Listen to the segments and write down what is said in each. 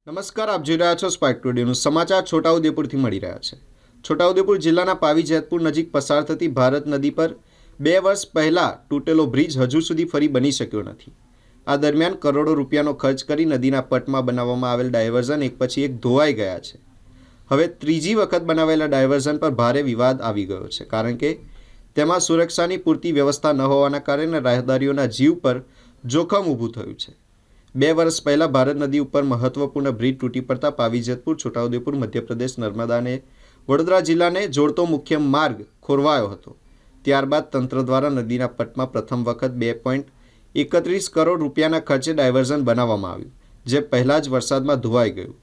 નમસ્કાર, આપ જોઈ રહ્યા છો સ્પાર્ક ટુડેનું સમાચાર છોટાઉદેપુરથી મળી રહ્યા છે। છોટાઉદેપુર જિલ્લાના પાવી જેતપુર નજીક પસાર થતી ભારત નદી પર 2 વર્ષ પહેલાં તૂટેલો બ્રિજ હજુ સુધી ફરી બની શક્યો નથી। આ દરમિયાન કરોડો રૂપિયાનો ખર્ચ કરી નદીના પટમાં બનાવવામાં આવેલ ડાયવર્ઝન એક પછી એક ધોવાઈ ગયા છે। હવે ત્રીજી વખત બનાવેલા ડાયવર્ઝન પર ભારે વિવાદ આવી ગયો છે, કારણ કે તેમાં સુરક્ષાની પૂરતી વ્યવસ્થા ન હોવાના કારણે રાહદારીઓના જીવ પર જોખમ ઊભું થયું છે। 2 વર્ષ પહેલાં ભારત નદી ઉપર મહત્વપૂર્ણ બ્રિજ તૂટી પડતા પાવી જેતપુર, છોટાઉદેપુર, મધ્યપ્રદેશ, નર્મદા અને વડોદરા જિલ્લાને જોડતો મુખ્ય માર્ગ ખોરવાયો હતો। ત્યારબાદ તંત્ર દ્વારા નદીના પટમાં પ્રથમ વખત 2.31 કરોડ રૂપિયાના ખર્ચે ડાયવર્ઝન બનાવવામાં આવ્યું, જે પહેલાં જ વરસાદમાં ધોવાઈ ગયું।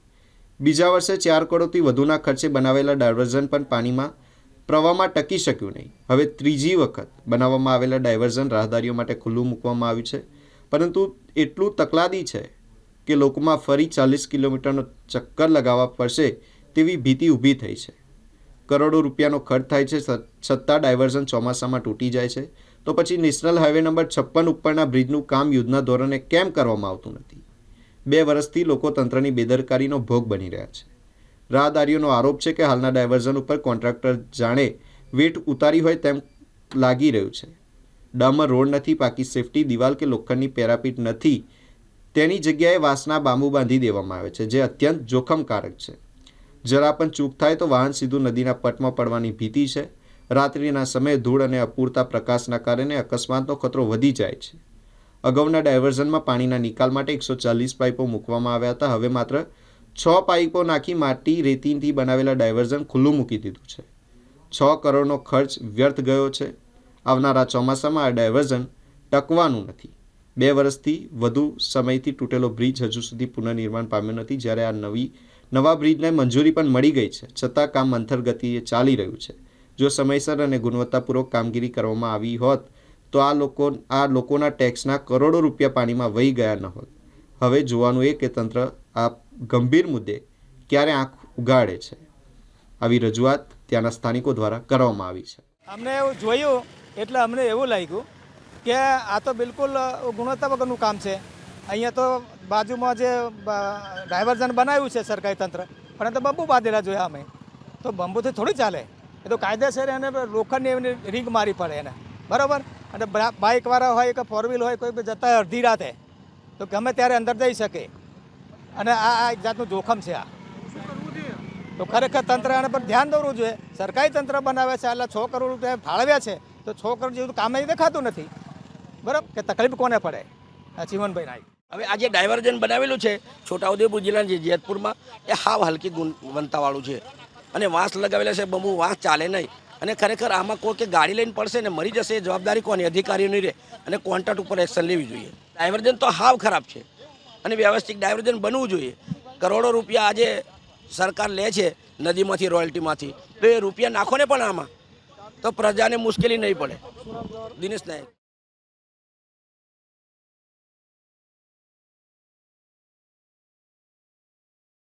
બીજા વર્ષે 4 કરોડથી વધુના ખર્ચે બનાવેલા ડાયવર્ઝન પણ પાણીમાં પ્રવાહમાં ટકી શક્યું નહીં। હવે ત્રીજી વખત બનાવવામાં આવેલા ડાયવર્ઝન રાહદારીઓ માટે ખુલ્લું મૂકવામાં આવ્યું છે, પરંતુ એટલું તકલાદી છે કે લોકોમાં ફરી 40 કિલોમીટરનો ચક્કર લગાવવા પડશે તેવી ભીતિ ઊભી થઈ છે। કરોડો રૂપિયાનો ખર્ચ થાય છે, છતાં ડાયવર્ઝન ચોમાસામાં તૂટી જાય છે, તો પછી નેશનલ હાઈવે નંબર 56 ઉપરના બ્રિજનું કામ યુદ્ધના ધોરણે કેમ કરવામાં આવતું નથી? 2 વર્ષથી લોકો તંત્રની બેદરકારીનો ભોગ બની રહ્યા છે। રાહદારીઓનો આરોપ છે કે હાલના ડાયવર્ઝન ઉપર કોન્ટ્રાક્ટર જાણે વેટ ઉતારી હોય તેમ લાગી રહ્યું છે। ડામર રોડ નથી, પાકી સેફટી દિવાલ કે લોખંડની પેરાપીટ નથી, તેની જગ્યાએ વાંસના બાંબુ બાંધી દેવામાં આવે છે, જે અત્યંત જોખમકારક છે। જરા પણ ચૂક થાય તો વાહન સીધું નદીના પટમાં પડવાની ભીતિ છે। રાત્રિના સમયે ધૂળ અને અપૂરતા પ્રકાશના કારણે અકસ્માતનો ખતરો વધી જાય છે। અગાઉના ડાયવર્ઝનમાં પાણીના નિકાલ માટે 140 પાઇપો મૂકવામાં આવ્યા હતા। હવે માત્ર 6 પાઇપો નાખી માટી રેતીથી બનાવેલા ડાયવર્ઝન ખુલ્લું મૂકી દીધું છે। 6 કરોડનો ખર્ચ વ્યર્થ ગયો છે। આવનારા ચોમાસામાં આ ડાયવર્ઝન ટકવાનું નથી। 2 વર્ષથી વધુ સમયથી તૂટેલો બ્રિજ હજુ સુધી પુનઃનિર્માણ પામ્યો નથી। જ્યારે આ નવા બ્રિજને મંજૂરી પણ મળી ગઈ છે, છતાં કામ મંથર ગતિએ ચાલી રહ્યું છે। જો સમયસર અને ગુણવત્તાપૂર્વક કામગીરી કરવામાં આવી હોત તો આ લોકોના ટેક્સના કરોડો રૂપિયા પાણીમાં વહી ગયા ન હોત। હવે જોવાનું એ કે તંત્ર આ ગંભીર મુદ્દે ક્યારે આંખ ઉગાડે છે। આવી રજૂઆત ત્યાંના સ્થાનિકો દ્વારા કરવામાં આવી છે। અમને એવું જોયું એટલે અમને એવું લાગ્યું કે આ તો બિલકુલ ગુણવત્તા વગરનું કામ છે। અહીંયા તો બાજુમાં જે ડાયવર્ઝન બનાવ્યું છે સરકારી તંત્ર, પણ એ તો બંબુ બાંધેલા જોયા અમે, તો બંબુથી થોડી ચાલે। એ તો કાયદેસર એને લોખંડની એની રીંગ મારી પડે એને, બરાબર। અને બાઇકવાળા હોય કે 4 વ્હીલ હોય, કોઈ બી જતા અડધી રાતે તો ગમે ત્યારે અંદર જઈ શકે, અને આ એક જાતનું જોખમ છે। આ તો ખરેખર તંત્ર આના પર ધ્યાન દોરવું જોઈએ। સરકારી તંત્ર બનાવે છે, એટલે 6 કરોડ રૂપિયા ફાળવ્યા છે, તો 6 કરોડ જેવું કામ અહીં દેખાતું નથી, બરાબર? કે તકલીફ કોને પડે? ચીમનભાઈ નાઈ હવે આ જે ડાયવર્ઝન બનાવેલું છે છોટાઉદેપુર જિલ્લાના જેતપુરમાં, એ હાવ હલકી ગુણવત્તાવાળું છે, અને વાંસ લગાવેલા છે, બહુ વાંસ ચાલે નહીં। અને ખરેખર આમાં કોઈ કે ગાડી લઈને પડશે ને મરી જશે, એ જવાબદારી કોની? અધિકારીઓની રહે, અને કોન્ટ્રાક્ટ ઉપર એક્શન લેવી જોઈએ। ડાયવર્ઝન તો હાવ ખરાબ છે, અને વ્યવસ્થિત ડાયવર્ઝન બનવું જોઈએ। કરોડો રૂપિયા આજે સરકાર લે છે નદીમાંથી, રોયલ્ટીમાંથી, તો એ રૂપિયા નાખો ને પણ આમાં, તો પ્રજાને મુશ્કેલી નહીં પડે। દિનેશ નાયક।